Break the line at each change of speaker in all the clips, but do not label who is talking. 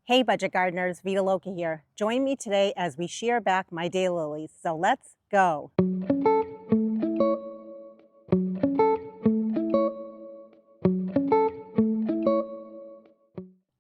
Hey budget gardeners, Vita Loca here. Join me today as we shear back my daylilies. So let's go.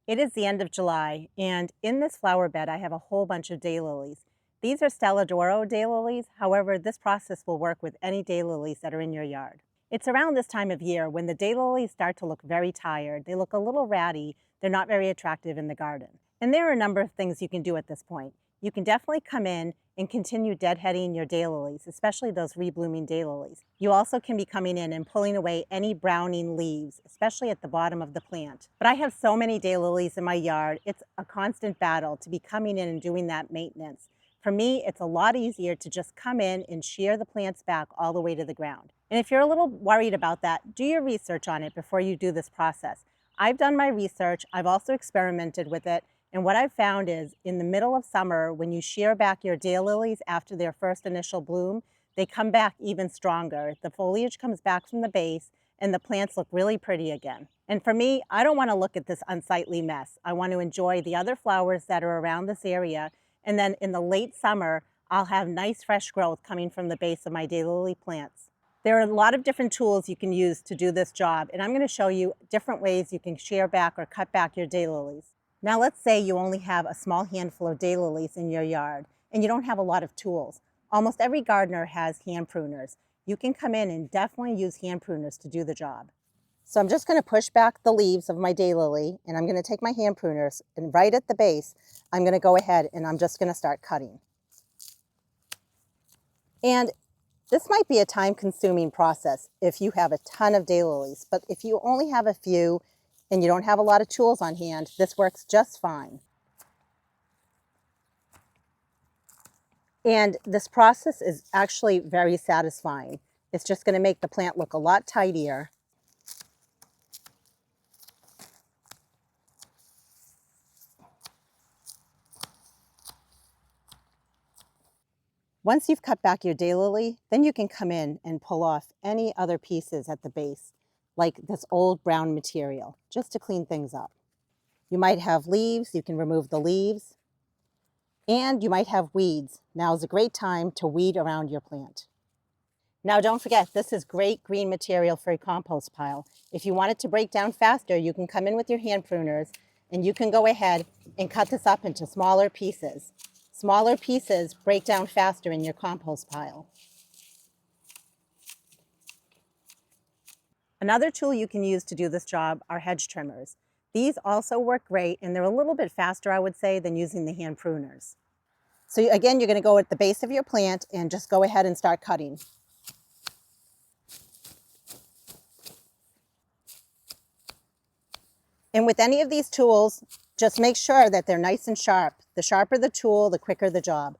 It is the end of July, and in this flower bed I have a whole bunch of daylilies. These are Stella daylilies. However, this process will work with any daylilies that are in your yard. It's around this time of year when the daylilies start to look very tired. They look a little ratty. They're not very attractive in the garden. And there are a number of things you can do at this point. You can definitely come in and continue deadheading your daylilies, especially those reblooming daylilies. You also can be coming in and pulling away any browning leaves, especially at the bottom of the plant. But I have so many daylilies in my yard, it's a constant battle to be coming in and doing that maintenance. For me, it's a lot easier to just come in and shear the plants back all the way to the ground. And if you're a little worried about that, do your research on it before you do this process. I've done my research, I've also experimented with it, and what I've found is in the middle of summer, when you shear back your daylilies after their first initial bloom, they come back even stronger. The foliage comes back from the base and the plants look really pretty again. And for me, I don't want to look at this unsightly mess. I want to enjoy the other flowers that are around this area. And then in the late summer, I'll have nice fresh growth coming from the base of my daylily plants. There are a lot of different tools you can use to do this job, and I'm going to show you different ways you can shear back or cut back your daylilies. Now let's say you only have a small handful of daylilies in your yard and you don't have a lot of tools. Almost every gardener has hand pruners. You can come in and definitely use hand pruners to do the job. So I'm just going to push back the leaves of my daylily, and I'm going to take my hand pruners, and right at the base I'm going to go ahead and I'm just going to start cutting. And this might be a time-consuming process if you have a ton of daylilies, but if you only have a few and you don't have a lot of tools on hand, this works just fine. And this process is actually very satisfying. It's just going to make the plant look a lot tidier. Once you've cut back your daylily, then you can come in and pull off any other pieces at the base, like this old brown material, just to clean things up. You might have leaves, you can remove the leaves. And you might have weeds. Now is a great time to weed around your plant. Now don't forget, this is great green material for a compost pile. If you want it to break down faster, you can come in with your hand pruners and you can go ahead and cut this up into smaller pieces. Smaller pieces break down faster in your compost pile. Another tool you can use to do this job are hedge trimmers. These also work great, and they're a little bit faster, I would say, than using the hand pruners. So again, you're going to go at the base of your plant and just go ahead and start cutting. And with any of these tools, just make sure that they're nice and sharp. The sharper the tool, the quicker the job.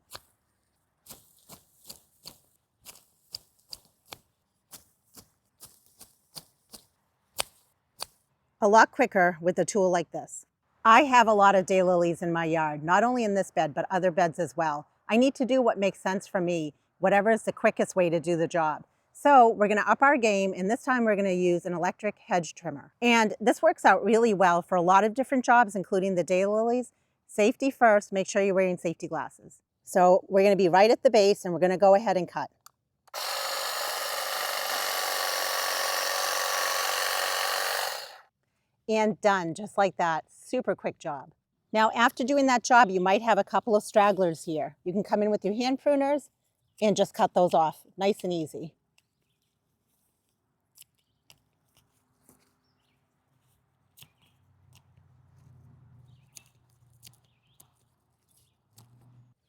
A lot quicker with a tool like this. I have a lot of daylilies in my yard, not only in this bed, but other beds as well. I need to do what makes sense for me, whatever is the quickest way to do the job. So we're going to up our game, and this time we're going to use an electric hedge trimmer. And this works out really well for a lot of different jobs, including the daylilies. Safety first, make sure you're wearing safety glasses. So we're going to be right at the base, and we're going to go ahead and cut. And done, just like that. Super quick job. Now, after doing that job, you might have a couple of stragglers here. You can come in with your hand pruners and just cut those off, nice and easy.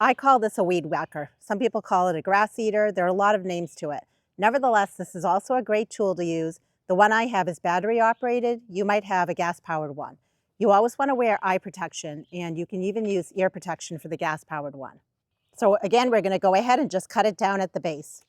I call this a weed whacker. Some people call it a grass eater. There are a lot of names to it. Nevertheless, this is also a great tool to use. The one I have is battery operated. You might have a gas powered one. You always want to wear eye protection, and you can even use ear protection for the gas powered one. So again, we're going to go ahead and just cut it down at the base.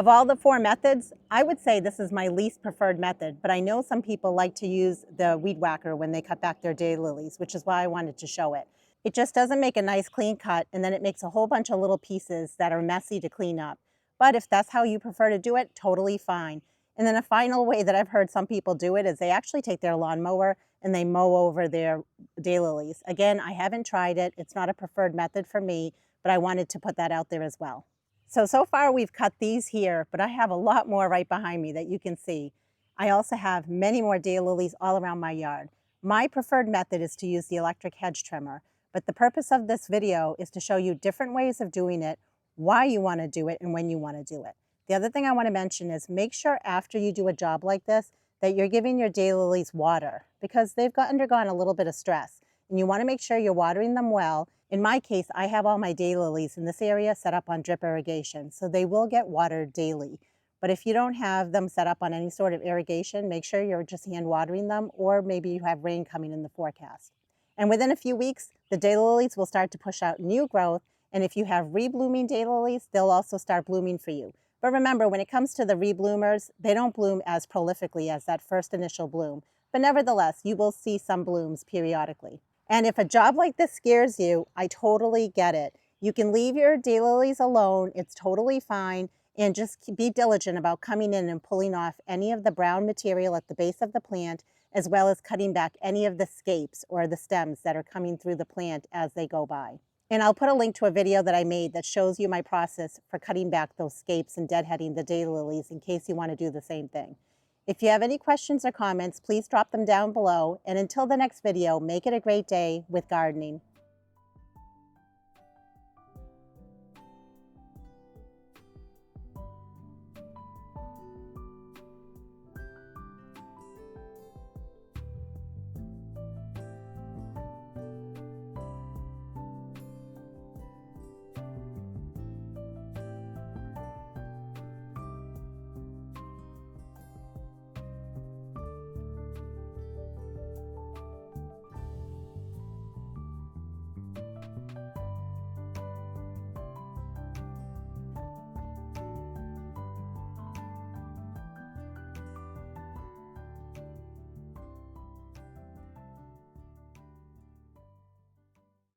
Of all the 4 methods, I would say this is my least preferred method, but I know some people like to use the weed whacker when they cut back their daylilies, which is why I wanted to show it. It just doesn't make a nice clean cut, and then it makes a whole bunch of little pieces that are messy to clean up. But if that's how you prefer to do it, totally fine. And then a final way that I've heard some people do it is they actually take their lawnmower and they mow over their daylilies. Again, I haven't tried it. It's not a preferred method for me, but I wanted to put that out there as well. So far we've cut these here, but I have a lot more right behind me that you can see. I also have many more daylilies all around my yard. My preferred method is to use the electric hedge trimmer, but the purpose of this video is to show you different ways of doing it, why you want to do it, and when you want to do it. The other thing I want to mention is make sure after you do a job like this that you're giving your daylilies water because they've undergone a little bit of stress, and you want to make sure you're watering them well. In my case, I have all my daylilies in this area set up on drip irrigation, so they will get watered daily. But if you don't have them set up on any sort of irrigation, make sure you're just hand watering them, or maybe you have rain coming in the forecast. And within a few weeks, the daylilies will start to push out new growth, and if you have reblooming daylilies, they'll also start blooming for you. But remember, when it comes to the rebloomers, they don't bloom as prolifically as that first initial bloom. But nevertheless, you will see some blooms periodically. And if a job like this scares you, I totally get it. You can leave your daylilies alone. It's totally fine. And just be diligent about coming in and pulling off any of the brown material at the base of the plant, as well as cutting back any of the scapes or the stems that are coming through the plant as they go by. And I'll put a link to a video that I made that shows you my process for cutting back those scapes and deadheading the daylilies in case you want to do the same thing. If you have any questions or comments, please drop them down below. And until the next video, make it a great day with gardening.